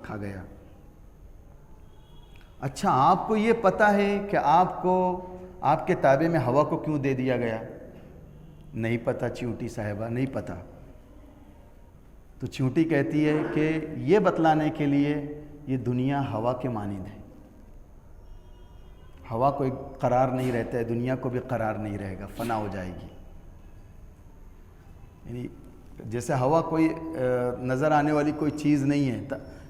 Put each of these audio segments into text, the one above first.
کھا گیا۔ اچھا آپ کو یہ پتہ ہے کہ آپ کو آپ کے تابع میں ہوا کو کیوں دے دیا گیا؟ نہیں پتہ چیونٹی صاحبہ، نہیں پتہ۔ تو چیونٹی کہتی ہے کہ یہ بتلانے کے لیے یہ دنیا ہوا کے مانند ہے، ہوا کوئی قرار نہیں رہتا ہے، دنیا کو بھی قرار نہیں رہے گا، فنا ہو جائے گی۔ یعنی جیسے ہوا کوئی نظر آنے والی کوئی چیز نہیں ہے،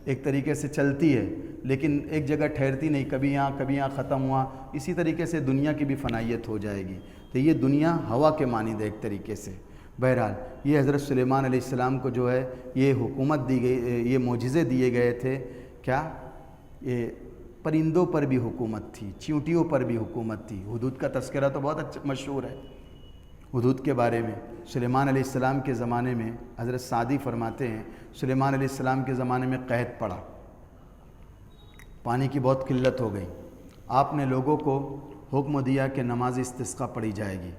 ایک طریقے سے چلتی ہے لیکن ایک جگہ ٹھہرتی نہیں، کبھی یہاں ختم ہوا، اسی طریقے سے دنیا کی بھی فنائیت ہو جائے گی۔ تو یہ دنیا ہوا کے مانند ہے ایک طریقے سے۔ بہرحال یہ حضرت سلیمان علیہ السلام کو جو ہے یہ حکومت دی گئی، یہ معجزے دیے گئے تھے۔ کیا؟ یہ پرندوں پر بھی حکومت تھی، چیونٹیوں پر بھی حکومت تھی۔ حدود کا تذکرہ تو بہت مشہور ہے حدود کے بارے میں۔ سلیمان علیہ السلام کے زمانے میں حضرت سعدی فرماتے ہیں سلیمان علیہ السلام کے زمانے میں قحط پڑا، پانی کی بہت قلت ہو گئی۔ آپ نے لوگوں کو حکم دیا کہ نماز استسقاء پڑھی جائے گی۔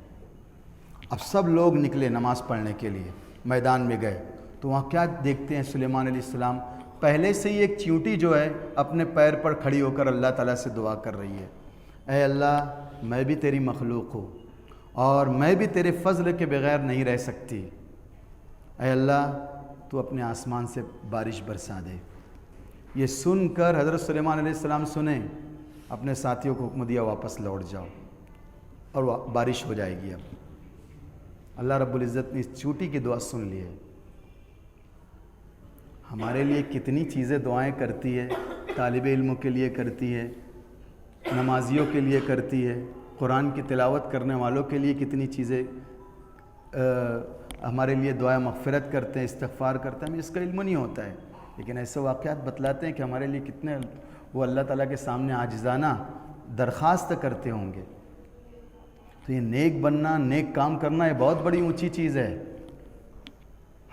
اب سب لوگ نکلے نماز پڑھنے کے لیے، میدان میں گئے تو وہاں کیا دیکھتے ہیں سلیمان علیہ السلام؟ پہلے سے ہی ایک چیونٹی جو ہے اپنے پیر پر کھڑی ہو کر اللہ تعالیٰ سے دعا کر رہی ہے، اے اللہ میں بھی تیری مخلوق ہوں اور میں بھی تیرے فضل کے بغیر نہیں رہ سکتی، اے اللہ تو اپنے آسمان سے بارش برسا دے۔ یہ سن کر حضرت سلیمان علیہ السلام سنیں، اپنے ساتھیوں کو حکم دیا واپس لوٹ جاؤ اور بارش ہو جائے گی۔ اب اللہ رب العزت نے اس چیونٹی کی دعا سن لی ہے۔ ہمارے لیے کتنی چیزیں دعائیں کرتی ہے، طالب علموں کے لیے کرتی ہے، نمازیوں کے لیے کرتی ہے، قرآن کی تلاوت کرنے والوں کے لیے کتنی چیزیں ہمارے لیے دعائیں مغفرت کرتے ہیں، استغفار کرتے ہیں، ہمیں اس کا علم نہیں ہوتا ہے، لیکن ایسے واقعات بتلاتے ہیں کہ ہمارے لیے کتنے وہ اللہ تعالیٰ کے سامنے عاجزانہ درخواست کرتے ہوں گے۔ تو یہ نیک بننا، نیک کام کرنا، یہ بہت بڑی اونچی چیز ہے۔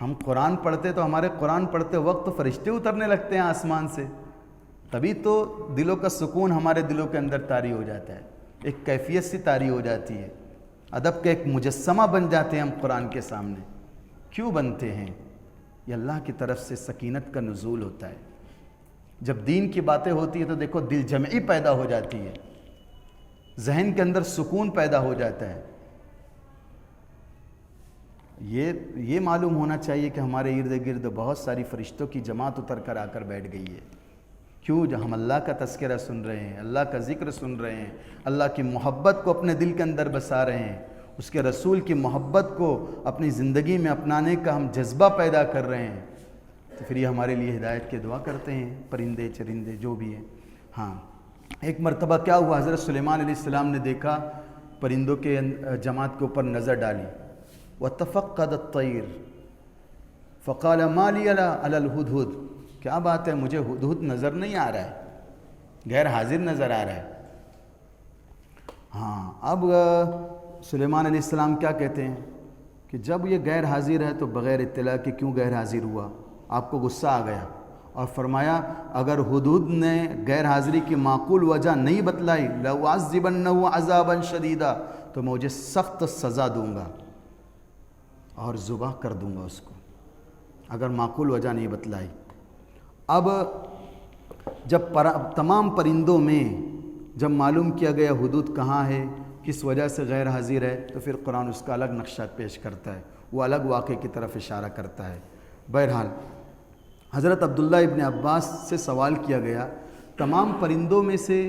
ہم قرآن پڑھتے تو ہمارے قرآن پڑھتے وقت فرشتے اترنے لگتے ہیں آسمان سے، تبھی تو دلوں کا سکون ہمارے دلوں کے اندر طاری ہو جاتا ہے، ایک کیفیت سی طاری ہو جاتی ہے، ادب کا ایک مجسمہ بن جاتے ہیں ہم قرآن کے سامنے۔ کیوں بنتے ہیں؟ یہ اللہ کی طرف سے سکینت کا نزول ہوتا ہے۔ جب دین کی باتیں ہوتی ہیں تو دیکھو دل جمعی پیدا ہو جاتی ہے، ذہن کے اندر سکون پیدا ہو جاتا ہے۔ یہ معلوم ہونا چاہیے کہ ہمارے ارد گرد بہت ساری فرشتوں کی جماعت اتر کر آ کر بیٹھ گئی ہے۔ کیوں؟ جب ہم اللہ کا تذکرہ سن رہے ہیں، اللہ کا ذکر سن رہے ہیں، اللہ کی محبت کو اپنے دل کے اندر بسا رہے ہیں، اس کے رسول کی محبت کو اپنی زندگی میں اپنانے کا ہم جذبہ پیدا کر رہے ہیں، تو پھر یہ ہمارے لیے ہدایت کی دعا کرتے ہیں، پرندے چرندے جو بھی ہیں۔ ہاں ایک مرتبہ کیا ہوا، حضرت سلیمان علیہ السلام نے دیکھا، پرندوں کے جماعت کے اوپر نظر ڈالی، وَتَفَقَّدَ الطَّيْرُ فَقَالَ مَا لِيَ عَلَى الْهُدْهُدْ، کیا بات ہے مجھے ہدہد نظر نہیں آ رہا ہے، غیر حاضر نظر آ رہا ہے۔ ہاں اب سلیمان علیہ السلام کیا کہتے ہیں کہ جب یہ غیر حاضر ہے تو بغیر اطلاع کے کیوں غیر حاضر ہوا؟ آپ کو غصہ آ گیا اور فرمایا اگر ہدہد نے غیر حاضری کی معقول وجہ نہیں بتلائی لَأُعَذِّبَنَّهُ عَذَابًا شَدِيدًا، تو میں مجھے سخت سزا دوں گا اور ذبح کر دوں گا اس کو، اگر معقول وجہ نہیں بتلائی۔ اب جب تمام پرندوں میں جب معلوم کیا گیا ہدہد کہاں ہے، کس وجہ سے غیر حاضر ہے، تو پھر قرآن اس کا الگ نقشہ پیش کرتا ہے، وہ الگ واقعے کی طرف اشارہ کرتا ہے۔ بہرحال حضرت عبداللہ ابن عباس سے سوال کیا گیا تمام پرندوں میں سے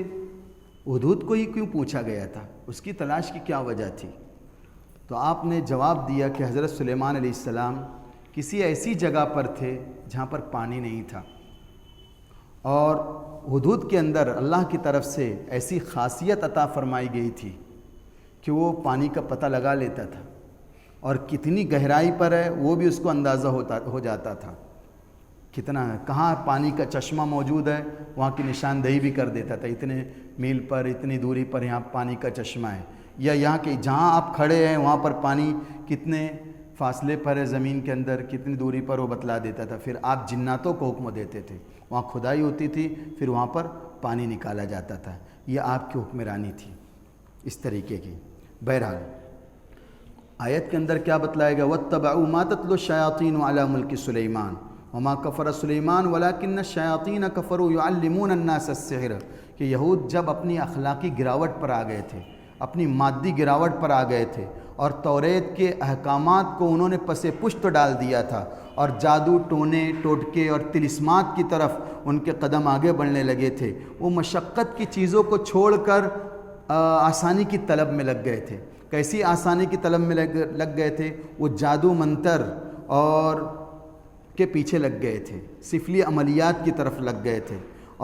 ہدہد کو ہی کیوں پوچھا گیا تھا، اس کی تلاش کی کیا وجہ تھی؟ تو آپ نے جواب دیا کہ حضرت سلیمان علیہ السلام کسی ایسی جگہ پر تھے جہاں پر پانی نہیں تھا، اور ہدہد کے اندر اللہ کی طرف سے ایسی خاصیت عطا فرمائی گئی تھی کہ وہ پانی کا پتہ لگا لیتا تھا، اور کتنی گہرائی پر ہے وہ بھی اس کو اندازہ ہو جاتا تھا، کتنا کہاں پانی کا چشمہ موجود ہے وہاں کی نشاندہی بھی کر دیتا تھا، اتنے میل پر اتنی دوری پر یہاں پانی کا چشمہ ہے، یا یہاں کہ جہاں آپ کھڑے ہیں وہاں پر پانی کتنے فاصلے پر ہے زمین کے اندر، کتنی دوری پر وہ بتلا دیتا تھا۔ پھر آپ جناتوں کو حکم دیتے تھے، وہاں کھدائی ہوتی تھی، پھر وہاں پر پانی نکالا جاتا تھا، یہ آپ کی حکمرانی تھی اس طریقے کی۔ بہرحال آیت کے اندر کیا بتلایا گیا، وَاتَّبَعُوا مَا تَتْلُو الشَّيَاطِينُ عَلَى مُلْكِ سُلَيْمَانَ وما کفر سلیمان ولکن الشیاطین کفروا یعلمون الناس السحر، کہ یہود جب اپنی اخلاقی گراوٹ پر آ گئے تھے، اپنی مادی گراوٹ پر آ گئے تھے، اور توریت کے احکامات کو انہوں نے پس پشت ڈال دیا تھا، اور جادو ٹونے ٹوٹکے اور طلسمات کی طرف ان کے قدم آگے بڑھنے لگے تھے، وہ مشقت کی چیزوں کو چھوڑ کر آسانی کی طلب میں لگ گئے تھے۔ کیسی آسانی کی طلب میں لگ گئے تھے؟ وہ جادو منتر اور کے پیچھے لگ گئے تھے، سفلی عملیات کی طرف لگ گئے تھے،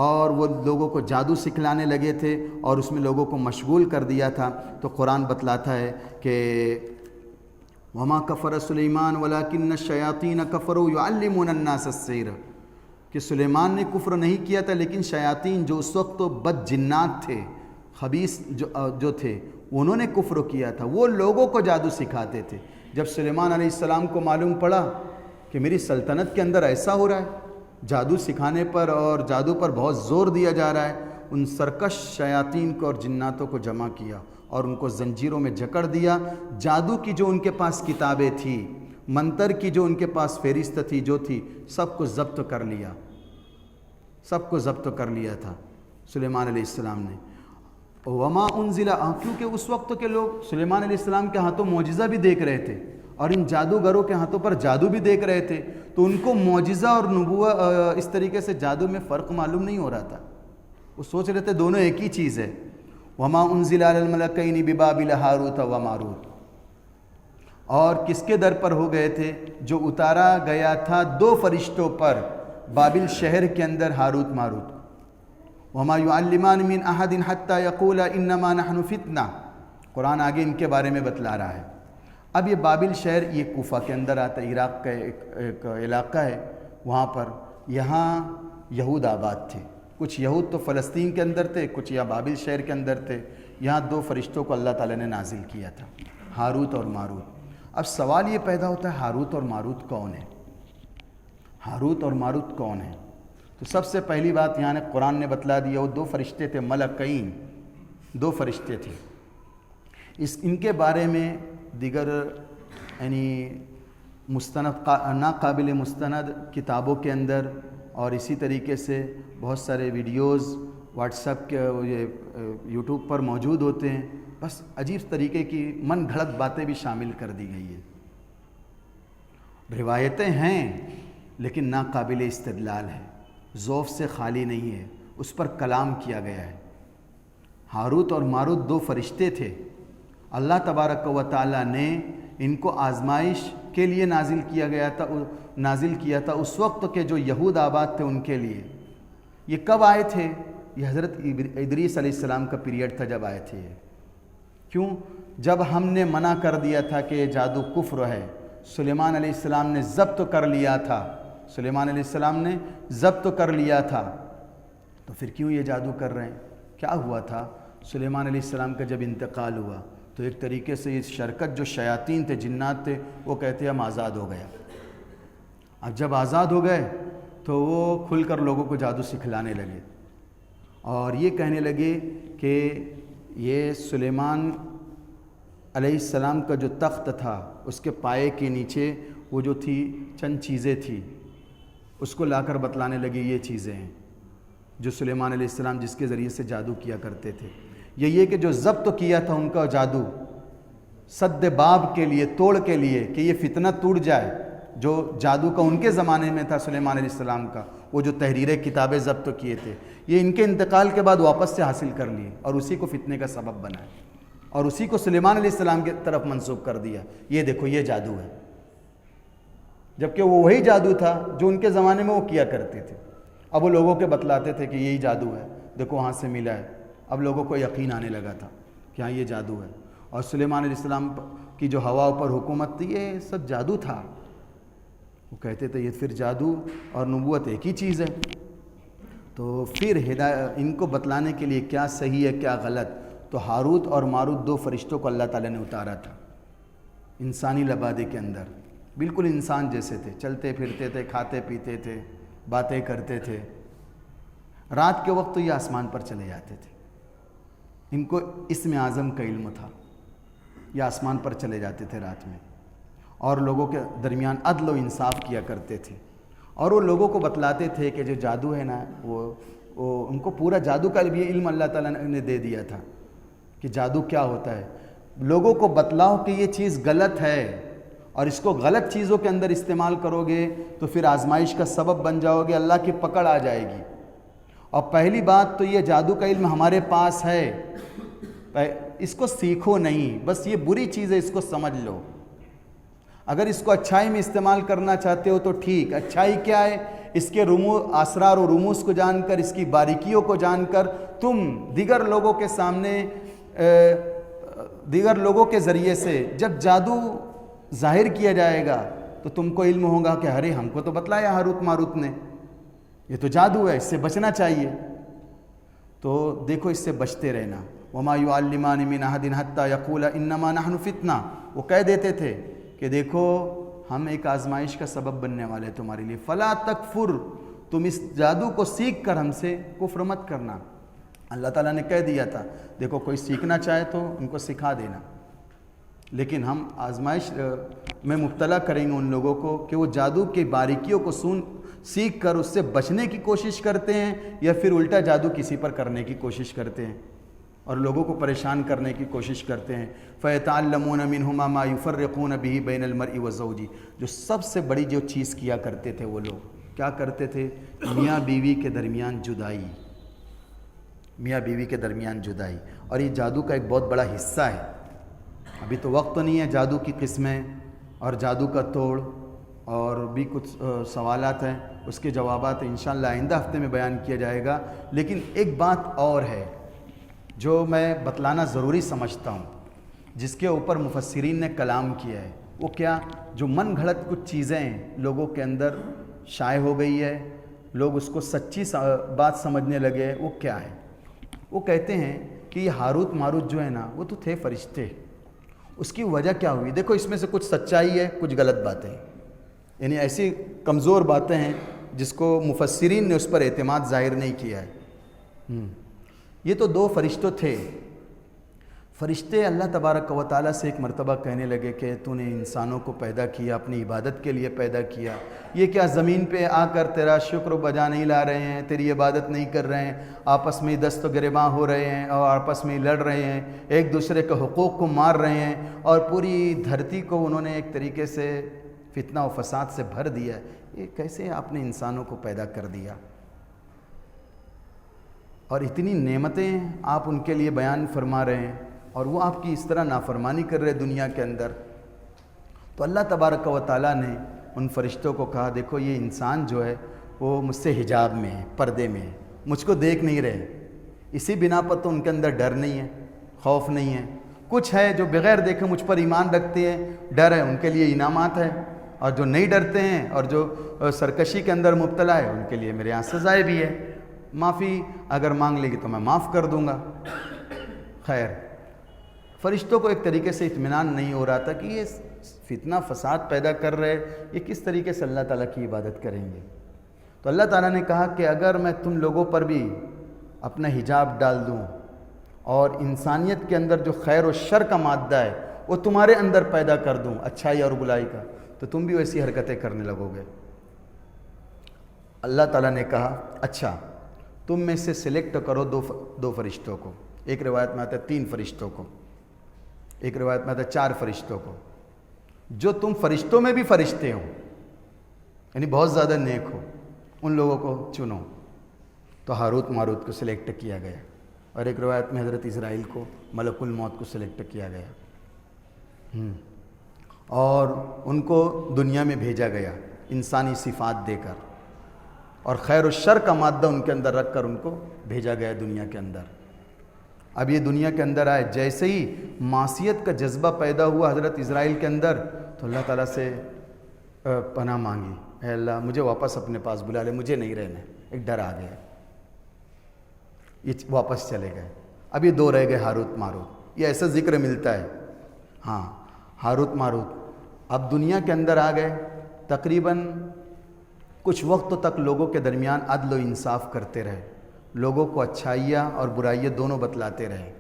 اور وہ لوگوں کو جادو سکھلانے لگے تھے اور اس میں لوگوں کو مشغول کر دیا تھا۔ تو قرآن بتلاتا ہے کہ وما کفر سلیمان ولکن الشیاطین کفروا یعلمون الناس السحر، کہ سلیمان نے کفر نہیں کیا تھا، لیکن شیاطین جو اس وقت تو بد جنات تھے، خبیث جو تھے، انہوں نے کفر کیا تھا، وہ لوگوں کو جادو سکھاتے تھے۔ جب سلیمان علیہ السلام کو معلوم پڑا کہ میری سلطنت کے اندر ایسا ہو رہا ہے، جادو سکھانے پر اور جادو پر بہت زور دیا جا رہا ہے، ان سرکش شیاطین کو اور جناتوں کو جمع کیا اور ان کو زنجیروں میں جکڑ دیا۔ جادو کی جو ان کے پاس کتابیں تھیں، منتر کی جو ان کے پاس فہرست تھی، جو تھی، سب کو ضبط کر لیا، سب کو ضبط کر لیا تھا سلیمان علیہ السلام نے۔ وما انزل، کیونکہ اس وقت کے لوگ سلیمان علیہ السلام کے ہاتھوں معجزہ بھی دیکھ رہے تھے اور ان جادوگروں کے ہاتھوں پر جادو بھی دیکھ رہے تھے، تو ان کو معجزہ اور نبوت اس طریقے سے جادو میں فرق معلوم نہیں ہو رہا تھا، وہ سوچ رہے تھے دونوں ایک ہی چیز ہے۔ وما انزل علی الملکین ببابل ہاروت و ماروت، اور کس کے در پر ہو گئے تھے؟ جو اتارا گیا تھا دو فرشتوں پر بابل شہر کے اندر، ہاروت ماروت۔ وما يعلمان من احد حتى يقولا انما نحن فتنہ، قرآن آگے ان کے بارے میں بتلا رہا ہے۔ اب یہ بابل شہر یہ کوفہ کے اندر آتا ہے، عراق کا ایک علاقہ ہے، وہاں پر یہاں یہود آباد تھے، کچھ یہود تو فلسطین کے اندر تھے، کچھ یہاں بابل شہر کے اندر تھے۔ یہاں دو فرشتوں کو اللہ تعالیٰ نے نازل کیا تھا، ہاروت اور ماروت۔ اب سوال یہ پیدا ہوتا ہے ہاروت اور ماروت کون ہے؟ ہاروت اور ماروت کون ہے؟ تو سب سے پہلی بات یہاں نے قرآن نے بتلا دیا، وہ دو فرشتے تھے، ملکین، دو فرشتے تھے۔ ان کے بارے میں دیگر یعنی مستند ناقابل مستند کتابوں کے اندر اور اسی طریقے سے بہت سارے ویڈیوز واٹس ایپ کے یوٹیوب پر موجود ہوتے ہیں، بس عجیب طریقے کی من گھڑت باتیں بھی شامل کر دی گئی ہیں۔ روایتیں ہیں لیکن ناقابل استدلال ہے، ضعف سے خالی نہیں ہے، اس پر کلام کیا گیا ہے۔ ہاروت اور ماروت دو فرشتے تھے، اللہ تبارک و تعالیٰ نے ان کو آزمائش کے لیے نازل کیا تھا اس وقت کے جو یہود آباد تھے ان کے لیے۔ یہ کب آئے تھے؟ یہ حضرت ادریس علیہ السلام کا پیریڈ تھا جب آئے تھے۔ کیوں؟ جب ہم نے منع کر دیا تھا کہ یہ جادو کفر ہے، سلیمان علیہ السلام نے ضبط کر لیا تھا، سلیمان علیہ السلام نے ضبط کر لیا تھا، تو پھر کیوں یہ جادو کر رہے ہیں؟ کیا ہوا تھا؟ سلیمان علیہ السلام کا جب انتقال ہوا تو ایک طریقے سے یہ شرکت جو شیاطین تھے، جنات تھے، وہ کہتے ہیں ہم آزاد ہو گئے۔ اب جب آزاد ہو گئے تو وہ کھل کر لوگوں کو جادو سکھلانے لگے اور یہ کہنے لگے کہ یہ سلیمان علیہ السلام کا جو تخت تھا اس کے پائے کے نیچے وہ جو تھی چند چیزیں تھیں، اس کو لا کر بتلانے لگے یہ چیزیں ہیں جو سلیمان علیہ السلام جس کے ذریعے سے جادو کیا کرتے تھے۔ یہ کہ جو ضبط کیا تھا ان کا جادو سد باب کے لیے، توڑ کے لیے، کہ یہ فتنہ ٹوٹ جائے، جو جادو کا ان کے زمانے میں تھا سلیمان علیہ السلام کا، وہ جو تحریریں کتابیں ضبط کیے تھے، یہ ان کے انتقال کے بعد واپس سے حاصل کر لیے اور اسی کو فتنے کا سبب بنا اور اسی کو سلیمان علیہ السلام کی طرف منسوب کر دیا۔ یہ دیکھو یہ جادو ہے، جبکہ وہ وہی جادو تھا جو ان کے زمانے میں وہ کیا کرتے تھے۔ اب وہ لوگوں کے بتلاتے تھے کہ یہی جادو ہے، دیکھو وہاں سے ملا ہے۔ اب لوگوں کو یقین آنے لگا تھا کہ ہاں یہ جادو ہے، اور سلیمان علیہ السلام کی جو ہوا پر حکومت تھی یہ سب جادو تھا۔ وہ کہتے تھے یہ پھر جادو اور نبوت ایک ہی چیز ہے۔ تو پھر ان کو بتلانے کے لیے کیا صحیح ہے کیا غلط، تو ہاروت اور ماروت دو فرشتوں کو اللہ تعالیٰ نے اتارا تھا انسانی لبادے کے اندر، بالکل انسان جیسے تھے، چلتے پھرتے تھے، کھاتے پیتے تھے، باتیں کرتے تھے۔ رات کے وقت تو یہ آسمان پر چلے جاتے تھے، ان کو اسم اعظم کا علم تھا، یہ آسمان پر چلے جاتے تھے رات میں اور لوگوں کے درمیان عدل و انصاف کیا کرتے تھے اور وہ لوگوں کو بتلاتے تھے کہ جو جادو ہے نا وہ ان کو پورا جادو کا بھی علم اللہ تعالیٰ نے دے دیا تھا کہ جادو کیا ہوتا ہے. لوگوں کو بتلاؤ کہ یہ چیز غلط ہے اور اس کو غلط چیزوں کے اندر استعمال کرو گے تو پھر آزمائش کا سبب بن جاؤ گے، اللہ کی پکڑ آ جائے گی. اور پہلی بات تو یہ جادو کا علم ہمارے پاس ہے، اس کو سیکھو نہیں، بس یہ بری چیز ہے اس کو سمجھ لو. اگر اس کو اچھائی میں استعمال کرنا چاہتے ہو تو ٹھیک. اچھائی کیا ہے؟ اس کے اسرار و رموز کو جان کر، اس کی باریکیوں کو جان کر تم دیگر لوگوں کے سامنے دیگر لوگوں کے ذریعے سے جب جادو ظاہر کیا جائے گا تو تم کو علم ہوگا کہ ارے ہم کو تو بتلایا ہاروت ماروت نے، یہ تو جادو ہے، اس سے بچنا چاہیے. تو دیکھو اس سے بچتے رہنا. وما يعلمان من احد حتى يقول انما نحن فتنہ. وہ کہہ دیتے تھے کہ دیکھو ہم ایک آزمائش کا سبب بننے والے تمہارے لیے. فلا تکفر، تم اس جادو کو سیکھ کر ہم سے کفر مت کرنا. اللہ تعالیٰ نے کہہ دیا تھا دیکھو کوئی سیکھنا چاہے تو ان کو سکھا دینا، لیکن ہم آزمائش میں مبتلا کریں گے ان لوگوں کو کہ وہ جادو کی باریکیوں کو سیکھ کر اس سے بچنے کی کوشش کرتے ہیں یا پھر الٹا جادو کسی پر کرنے کی کوشش کرتے ہیں اور لوگوں کو پریشان کرنے کی کوشش کرتے ہیں. فَيَتَعَلَّمُونَ مِنْهُمَا مَا يُفَرِّقُونَ بِهِ بَيْنَ الْمَرْءِ وَزَوْجِهِ. جو سب سے بڑی جو چیز کیا کرتے تھے وہ لوگ کیا کرتے تھے؟ میاں بیوی کے درمیان جدائی، میاں بیوی کے درمیان جدائی. اور یہ جادو کا ایک بہت بڑا حصہ ہے. ابھی تو وقت تو نہیں ہے جادو کی قسمیں اور جادو کا توڑ اور بھی کچھ سوالات ہیں، اس کے جوابات انشاءاللہ آئندہ ہفتے میں بیان کیا جائے گا. لیکن ایک بات اور ہے جو میں بتلانا ضروری سمجھتا ہوں، جس کے اوپر مفسرین نے کلام کیا ہے. وہ کیا؟ جو من گھڑت کچھ چیزیں لوگوں کے اندر شائع ہو گئی ہے، لوگ اس کو سچی بات سمجھنے لگے. وہ کیا ہے؟ وہ کہتے ہیں کہ یہ ہاروت ماروت جو ہے نا وہ تو تھے فرشتے. اس کی وجہ کیا ہوئی؟ دیکھو اس میں سے کچھ سچائی ہے، کچھ غلط باتیں، یعنی ایسی کمزور باتیں ہیں جس کو مفسرین نے اس پر اعتماد ظاہر نہیں کیا ہے. یہ تو دو فرشتوں تھے. فرشتے اللہ تبارک و تعالیٰ سے ایک مرتبہ کہنے لگے کہ تو نے انسانوں کو پیدا کیا، اپنی عبادت کے لیے پیدا کیا، یہ کیا زمین پہ آ کر تیرا شکر و بجا نہیں لا رہے ہیں، تیری عبادت نہیں کر رہے ہیں، آپس میں دست و گریباں ہو رہے ہیں اور آپس میں لڑ رہے ہیں، ایک دوسرے کے حقوق کو مار رہے ہیں اور پوری دھرتی کو انہوں نے ایک طریقے سے فتنہ و فساد سے بھر دیا. یہ کیسے آپ نے انسانوں کو پیدا کر دیا اور اتنی نعمتیں آپ ان کے لیے بیان فرما رہے ہیں اور وہ آپ کی اس طرح نافرمانی کر رہے دنیا کے اندر. تو اللہ تبارک و تعالیٰ نے ان فرشتوں کو کہا دیکھو یہ انسان جو ہے وہ مجھ سے حجاب میں ہے، پردے میں ہے، مجھ کو دیکھ نہیں رہے. اسی بنا پر تو ان کے اندر ڈر نہیں ہے، خوف نہیں ہے. کچھ ہے جو بغیر دیکھے مجھ پر ایمان رکھتے ہیں، ڈر ہے، ان کے لیے انعامات ہے. اور جو نہیں ڈرتے ہیں اور جو سرکشی کے اندر مبتلا ہے ان کے لیے میرے یہاں سزائے بھی ہے. معافی اگر مانگ لے گی تو میں معاف کر دوں گا. خیر، فرشتوں کو ایک طریقے سے اطمینان نہیں ہو رہا تھا کہ یہ فتنہ فساد پیدا کر رہے، یہ کس طریقے سے اللہ تعالیٰ کی عبادت کریں گے. تو اللہ تعالیٰ نے کہا کہ اگر میں تم لوگوں پر بھی اپنا حجاب ڈال دوں اور انسانیت کے اندر جو خیر و شر کا مادہ ہے وہ تمہارے اندر پیدا کر دوں، اچھائی اور برائی کا، تو تم بھی ویسی حرکتیں کرنے لگو گے. اللہ تعالیٰ نے کہا اچھا تم میں سے سلیکٹ کرو دو فرشتوں کو. ایک روایت میں آتا ہے 3 فرشتوں کو، ایک روایت میں آتا ہے 4 فرشتوں کو. جو تم فرشتوں میں بھی فرشتے ہوں، یعنی بہت زیادہ نیک ہو، ان لوگوں کو چنو. تو ہاروت ماروت کو سلیکٹ کیا گیا. اور ایک روایت میں حضرت اسرائیل کو، ملک الموت کو سلیکٹ کیا گیا اور ان کو دنیا میں بھیجا گیا انسانی صفات دے کر اور خیر و شر کا مادہ ان کے اندر رکھ کر ان کو بھیجا گیا دنیا کے اندر. اب یہ دنیا کے اندر آئے، جیسے ہی معصیت کا جذبہ پیدا ہوا حضرت اسرائیل کے اندر تو اللہ تعالیٰ سے پناہ مانگی، اے اللہ مجھے واپس اپنے پاس بلا لے، مجھے نہیں رہنا. ایک ڈر آ گیا، یہ واپس چلے گئے. اب یہ 2 رہ گئے ہاروت ماروت. یہ ایسا ذکر ملتا ہے، ہاں ہاروت ماروت اب دنیا کے اندر آ گئے. تقریباً کچھ وقت تک لوگوں کے درمیان عدل و انصاف کرتے رہے، لوگوں کو اچھائیاں اور برائیاں دونوں بتلاتے رہے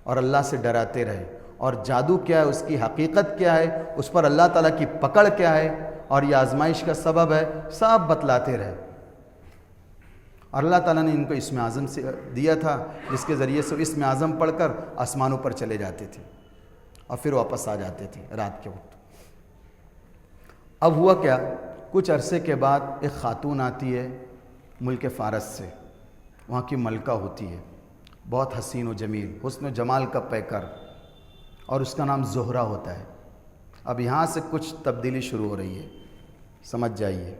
اور اللہ سے ڈراتے رہے. اور جادو کیا ہے، اس کی حقیقت کیا ہے، اس پر اللہ تعالیٰ کی پکڑ کیا ہے، اور یہ آزمائش کا سبب ہے، سب بتلاتے رہے۔ اور اللہ تعالیٰ نے ان کو اسم اعظم سے دیا تھا، جس کے ذریعے سے اسم اعظم پڑھ کر آسمانوں پر چلے جاتے تھے اور پھر واپس آ جاتے تھے رات کے وقت۔ اب ہوا کیا، کچھ عرصے کے بعد ایک خاتون آتی ہے ملک فارس سے، وہاں کی ملکہ ہوتی ہے، بہت حسین و جمیل، حسن و جمال کا پیکر، اور اس کا نام زہرہ ہوتا ہے۔ اب یہاں سے کچھ تبدیلی شروع ہو رہی ہے، سمجھ جائیے،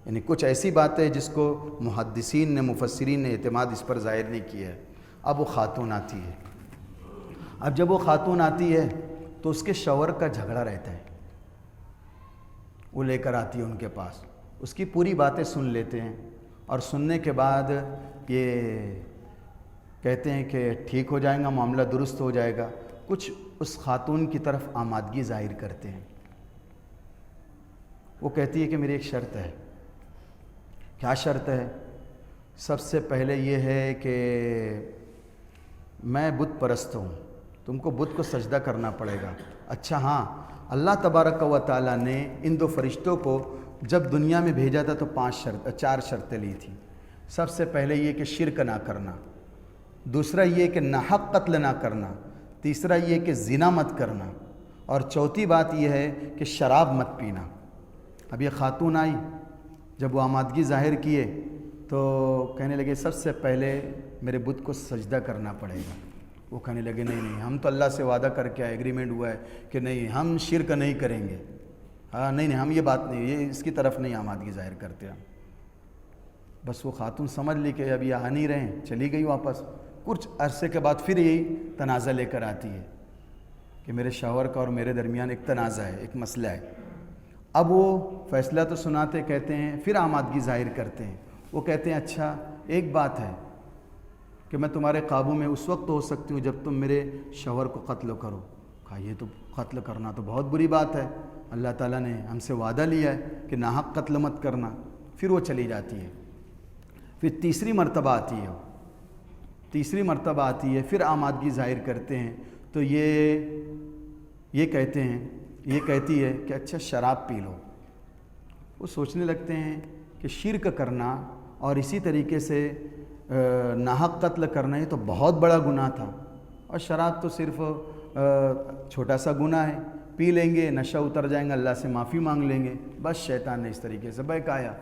یعنی کچھ ایسی باتیں جس کو محدثین نے، مفسرین نے اعتماد اس پر ظاہر نہیں کیا ہے۔ اب وہ خاتون آتی ہے، اب جب وہ خاتون آتی ہے تو اس کے شوہر کا جھگڑا رہتا ہے، وہ لے کر آتی ہے ان کے پاس، اس کی پوری باتیں سن لیتے ہیں، اور سننے کے بعد یہ کہتے ہیں کہ ٹھیک ہو جائے گا، معاملہ درست ہو جائے گا۔ کچھ اس خاتون کی طرف آمادگی ظاہر کرتے ہیں، وہ کہتی ہے کہ میری ایک شرط ہے۔ کیا شرط ہے؟ سب سے پہلے یہ ہے کہ میں بت پرست ہوں، تم کو بت کو سجدہ کرنا پڑے گا۔ اچھا ہاں، اللہ تبارک و تعالیٰ نے ان دو فرشتوں کو جب دنیا میں بھیجا تھا تو 4 شرطیں لی تھیں۔ سب سے پہلے یہ کہ شرک نہ کرنا، دوسرا یہ کہ ناحق قتل نہ کرنا، تیسرا یہ کہ زنا مت کرنا، اور چوتھی بات یہ ہے کہ شراب مت پینا۔ اب یہ خاتون آئی، جب وہ آمادگی ظاہر کیے تو کہنے لگے سب سے پہلے میرے بت کو سجدہ کرنا پڑے گا۔ وہ کہنے لگے نہیں، ہم تو اللہ سے وعدہ کر کے ایگریمنٹ ہوا ہے کہ نہیں، ہم شرک نہیں کریں گے، ہاں نہیں، ہم یہ بات نہیں، یہ اس کی طرف نہیں آمادگی ظاہر کرتے ہم۔ بس وہ خاتون سمجھ لی کہ اب یہ آ نہیں رہے ہیں، چلی گئی واپس۔ کچھ عرصے کے بعد پھر یہی تنازع لے کر آتی ہے کہ میرے شوہر کا اور میرے درمیان ایک تنازع ہے، ایک مسئلہ ہے۔ اب وہ فیصلہ تو سناتے کہتے ہیں، پھر آمادگی ظاہر کرتے ہیں۔ وہ کہتے ہیں اچھا ایک بات ہے کہ میں تمہارے قابو میں اس وقت ہو سکتی ہوں جب تم میرے شوہر کو قتل کرو۔ کہا یہ تو قتل کرنا تو بہت بری بات ہے، اللہ تعالیٰ نے ہم سے وعدہ لیا ہے کہ ناحق قتل مت کرنا۔ پھر وہ چلی جاتی ہے، پھر تیسری مرتبہ آتی ہے، تیسری مرتبہ آتی ہے، پھر آمادگی ظاہر کرتے ہیں تو یہ کہتے ہیں، یہ کہتی ہے کہ اچھا شراب پی لو۔ وہ سوچنے لگتے ہیں کہ شرک کرنا اور اسی طریقے سے ناحق قتل کرنا یہ تو بہت بڑا گناہ تھا، اور شراب تو صرف چھوٹا سا گناہ ہے، پی لیں گے، نشہ اتر جائیں گے، اللہ سے معافی مانگ لیں گے۔ بس شیطان نے اس طریقے سے بہکایا۔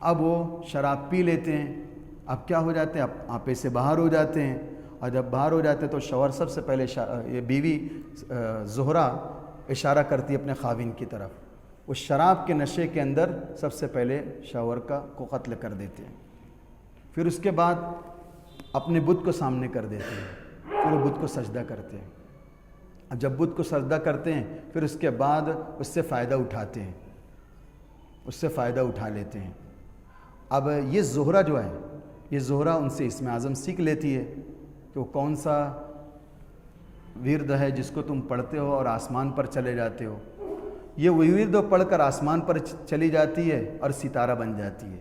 اب وہ شراب پی لیتے ہیں، اب کیا ہو جاتے ہیں، اب آپے سے باہر ہو جاتے ہیں، اور جب باہر ہو جاتے ہیں تو شوہر سب سے پہلے یہ بیوی زہرہ اشارہ کرتی ہے اپنے خاوند کی طرف، اس شراب کے نشے کے اندر سب سے پہلے شوہر کو قتل کر دیتے ہیں۔ پھر اس کے بعد اپنے بت کو سامنے کر دیتے ہیں، پھر وہ بت کو سجدہ کرتے ہیں۔ اب جب بت کو سجدہ کرتے ہیں پھر اس کے بعد اس سے فائدہ اٹھاتے ہیں، اس سے فائدہ اٹھا لیتے ہیں۔ اب یہ زہرہ جو ہے، یہ زہرہ ان سے اسم اعظم سیکھ لیتی ہے کہ وہ کون سا ورد ہے جس کو تم پڑھتے ہو اور آسمان پر چلے جاتے ہو۔ یہ ورد پڑھ کر آسمان پر چلی جاتی ہے اور ستارہ بن جاتی ہے۔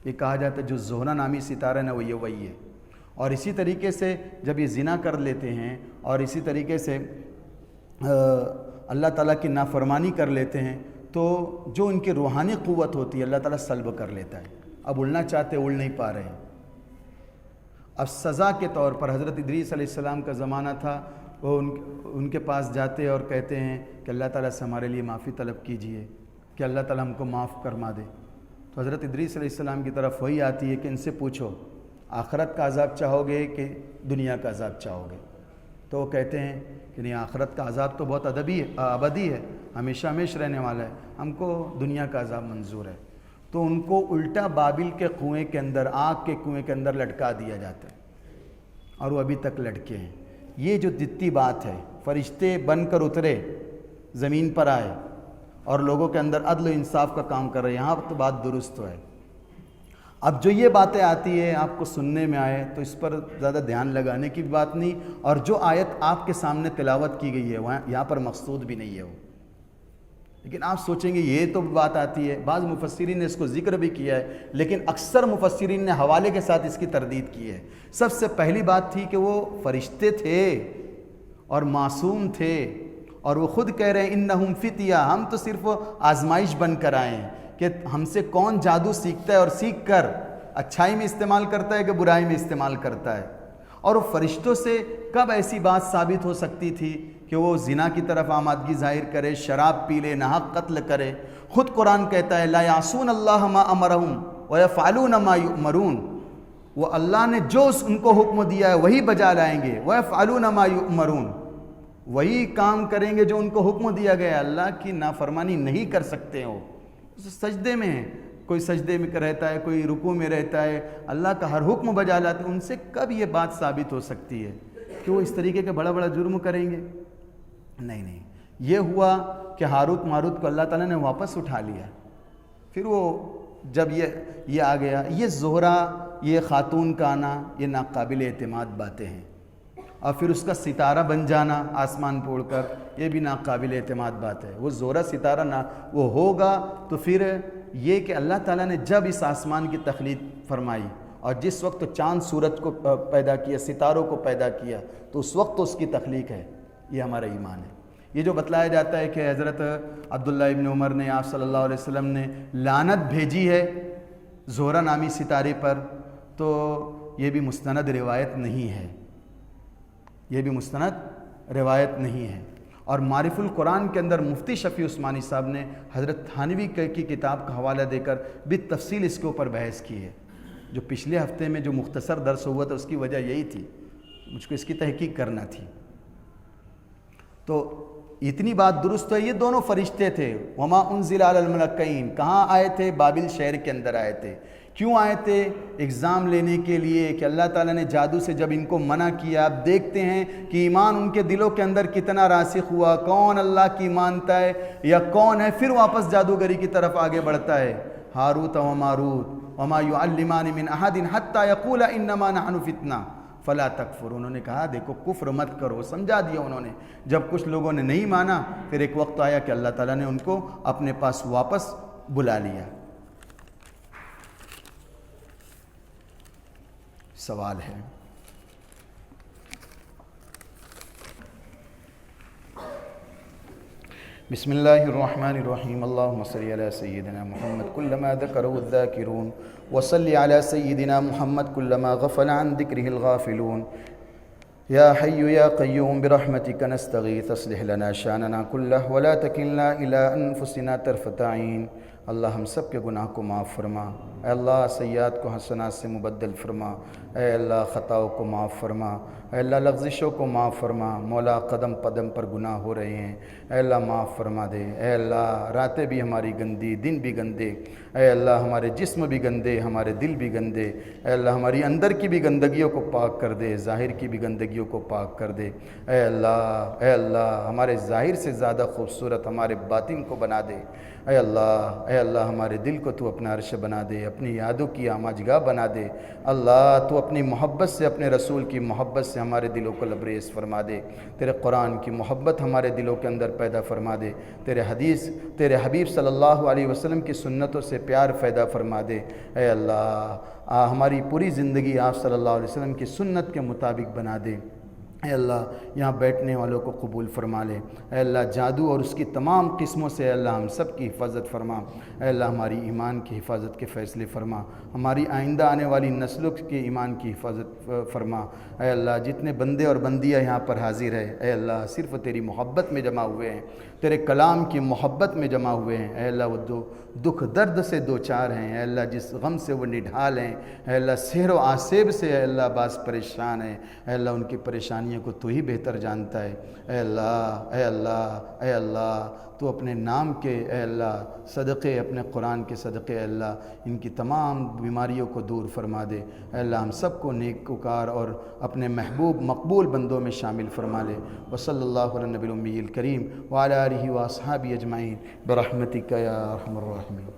یہ کہا جاتا ہے جو زہرہ نامی ستارہ ہے نا، وہ یہ وہی ہے۔ اور اسی طریقے سے جب یہ زنا کر لیتے ہیں اور اسی طریقے سے اللہ تعالیٰ کی نافرمانی کر لیتے ہیں تو جو ان کی روحانی قوت ہوتی ہے اللہ تعالیٰ سلب کر لیتا ہے، اب اڑنا چاہتے اڑ نہیں پا رہے ہیں۔ اب سزا کے طور پر حضرت ادریس علیہ السلام کا زمانہ تھا، وہ ان کے پاس جاتے اور کہتے ہیں کہ اللہ تعالیٰ سے ہمارے لیے معافی طلب کیجئے کہ اللہ تعالیٰ ہم کو معاف فرما دے۔ تو حضرت ادریس علیہ السلام کی طرف وہی آتی ہے کہ ان سے پوچھو آخرت کا عذاب چاہو گے کہ دنیا کا عذاب چاہو گے؟ تو وہ کہتے ہیں کہ نہیں، آخرت کا عذاب تو بہت ابدی ہے، ہمیشہ ہمیشہ رہنے والا ہے، ہم کو دنیا کا عذاب منظور ہے۔ تو ان کو الٹا بابل کے کنویں کے اندر، آگ کے کنویں کے اندر لٹکا دیا جاتا ہے، اور وہ ابھی تک لٹکے ہیں۔ یہ جو دتی بات ہے، فرشتے بن کر اترے، زمین پر آئے اور لوگوں کے اندر عدل و انصاف کا کام کر رہے ہیں، یہاں تو بات درست ہے۔ اب جو یہ باتیں آتی ہیں آپ کو سننے میں آئے تو اس پر زیادہ دھیان لگانے کی بات نہیں، اور جو آیت آپ کے سامنے تلاوت کی گئی ہے یہاں پر مقصود بھی نہیں ہے وہ، لیکن آپ سوچیں گے یہ تو بات آتی ہے۔ بعض مفسرین نے اس کو ذکر بھی کیا ہے، لیکن اکثر مفسرین نے حوالے کے ساتھ اس کی تردید کی ہے۔ سب سے پہلی بات تھی کہ وہ فرشتے تھے اور معصوم تھے، اور وہ خود کہہ رہے ہیں انہم فتیہ، ہم تو صرف آزمائش بن کر آئے ہیں کہ ہم سے کون جادو سیکھتا ہے اور سیکھ کر اچھائی میں استعمال کرتا ہے کہ برائی میں استعمال کرتا ہے۔ اور وہ فرشتوں سے کب ایسی بات ثابت ہو سکتی تھی کہ وہ زنا کی طرف آمادگی ظاہر کرے، شراب پی لے، ناحق قتل کرے؟ خود قرآن کہتا ہے لا یعصون اللہ ما امرہم ویفعلون ما یؤمرون، وہ اللہ نے جو ان کو حکم دیا ہے وہی بجا لائیں گے، ویفعلون ما یؤمرون، وہی کام کریں گے جو ان کو حکم دیا گیا ہے۔ اللہ کی نافرمانی نہیں کر سکتے ہو، سجدے میں ہیں، کوئی سجدے میں رہتا ہے، کوئی رکوع میں رہتا ہے، اللہ کا ہر حکم بجا لاتے ہیں، ان سے کب یہ بات ثابت ہو سکتی ہے کہ وہ اس طریقے کا بڑا بڑا جرم کریں گے؟ نہیں، یہ ہوا کہ ہاروت ماروت کو اللہ تعالیٰ نے واپس اٹھا لیا۔ پھر وہ جب یہ آ گیا، یہ زہرہ، یہ خاتون کا آنا، یہ ناقابل اعتماد باتیں ہیں، اور پھر اس کا ستارہ بن جانا آسمان پہ اڑ کر، یہ بھی ناقابل اعتماد بات ہے۔ وہ زہرہ ستارہ نہ وہ ہوگا تو پھر یہ کہ اللہ تعالیٰ نے جب اس آسمان کی تخلیق فرمائی اور جس وقت چاند سورج کو پیدا کیا، ستاروں کو پیدا کیا، تو اس وقت اس کی تخلیق ہے، یہ ہمارا ایمان ہے۔ یہ جو بتلایا جاتا ہے کہ حضرت عبداللہ ابن عمر نے آپ صلی اللہ علیہ وسلم نے لعنت بھیجی ہے زہرہ نامی ستارے پر، تو یہ بھی مستند روایت نہیں ہے، یہ بھی مستند روایت نہیں ہے۔ اور معرف القرآن کے اندر مفتی شفیع عثمانی صاحب نے حضرت تھانوی کی کتاب کا حوالہ دے کر بالتفصیل اس کے اوپر بحث کی ہے۔ جو پچھلے ہفتے میں جو مختصر درس ہوا تھا اس کی وجہ یہی تھی، مجھ کو اس کی تحقیق کرنا تھی۔ تو اتنی بات درست ہے، یہ دونوں فرشتے تھے۔ وما انزل علی الملکین، کہاں آئے تھے؟ بابل شہر کے اندر آئے تھے۔ کیوں آئے تھے؟ ایگزام لینے کے لیے کہ اللہ تعالیٰ نے جادو سے جب ان کو منع کیا، اب دیکھتے ہیں کہ ایمان ان کے دلوں کے اندر کتنا راسخ ہوا، کون اللہ کی مانتا ہے یا کون ہے، پھر واپس جادوگری کی طرف آگے بڑھتا ہے۔ ہاروت و ماروت وما یعلمان من احد حتی یقولا انما نحن فتنہ فلا تکفر، انہوں نے کہا دیکھو کفر مت کرو، سمجھا دیا انہوں نے۔ جب کچھ لوگوں نے نہیں مانا، پھر ایک وقت آیا کہ اللہ تعالیٰ نے ان کو اپنے پاس واپس بلا لیا۔ سوال ہے، بسم اللہ الرحمن الرحیم، اللہم صلی علی سیدنا محمد کلما ذکرہ الذاکرون وصلی علی سیدنا محمد کلما غفل عن ذکرہ الغافلون، یا حی یا قیوم برحمتک نستغیث اصلح لنا شاننا کلہ ولا تکلنا الی انفسنا طرفۃ عین۔ اللہ ہم سب کے گناہ کو معاف فرما، اے اللہ سیئات کو حسنات سے مبدل فرما، اے اللہ خطاؤں کو معاف فرما، اے اللہ لغزشوں کو معاف فرما، مولا قدم قدم پر گناہ ہو رہے ہیں، اے اللہ معاف فرما دے، اے اللہ راتیں بھی ہماری گندی، دن بھی گندے، اے اللہ ہمارے جسم بھی گندے، ہمارے دل بھی گندے، اے اللہ ہماری اندر کی بھی گندگیوں کو پاک کر دے، ظاہر کی بھی گندگیوں کو پاک کر دے، اے اللہ ہمارے ظاہر سے زیادہ خوبصورت ہمارے باطن کو بنا دے، اے اللہ ہمارے دل کو تو اپنا عرش بنا دے، اپنی یادوں کی آماجگاہ بنا دے، اللہ تو اپنی محبت سے، اپنے رسول کی محبت سے ہمارے دلوں کو لبریز فرما دے، تیرے قرآن کی محبت ہمارے دلوں کے اندر پیدا فرما دے، تیرے حبیب صلی اللہ علیہ وسلم کی سنتوں سے پیار پیدا فرما دے، اے اللہ ہماری پوری زندگی آپ صلی اللہ علیہ وسلم کی سنت کے مطابق بنا دے، اے اللہ یہاں بیٹھنے والوں کو قبول فرما لے، اے اللہ جادو اور اس کی تمام قسموں سے اے اللہ ہم سب کی حفاظت فرما، اے اللہ ہماری ایمان کی حفاظت کے فیصلے فرما، ہماری آئندہ آنے والی نسلوں کے ایمان کی حفاظت فرما، اے اللہ جتنے بندے اور بندیاں یہاں پر حاضر ہیں اے اللہ صرف تیری محبت میں جمع ہوئے ہیں، تیرے کلام کی محبت میں جمع ہوئے ہیں، اے اللہ وہ دکھ درد سے دوچار ہیں، اے اللہ جس غم سے وہ نڈھال ہیں، اے اللہ سحر و آسیب سے اے اللہ بعض پریشان ہیں، اے اللہ ان کی پریشانیوں کو تو ہی بہتر جانتا ہے، اے اللہ تو اپنے نام کے اے اللہ صدقے، اپنے قرآن کے صدقے اے اللہ ان کی تمام بیماریوں کو دور فرما دے، اے اللہ ہم سب کو نیکوکار اور اپنے محبوب مقبول بندوں میں شامل فرما لے، وصلی اللہ علی النبی الامی الکریم وعلی آلہ واصحابہ اجمعین برحمتک یا ارحم الراحمین۔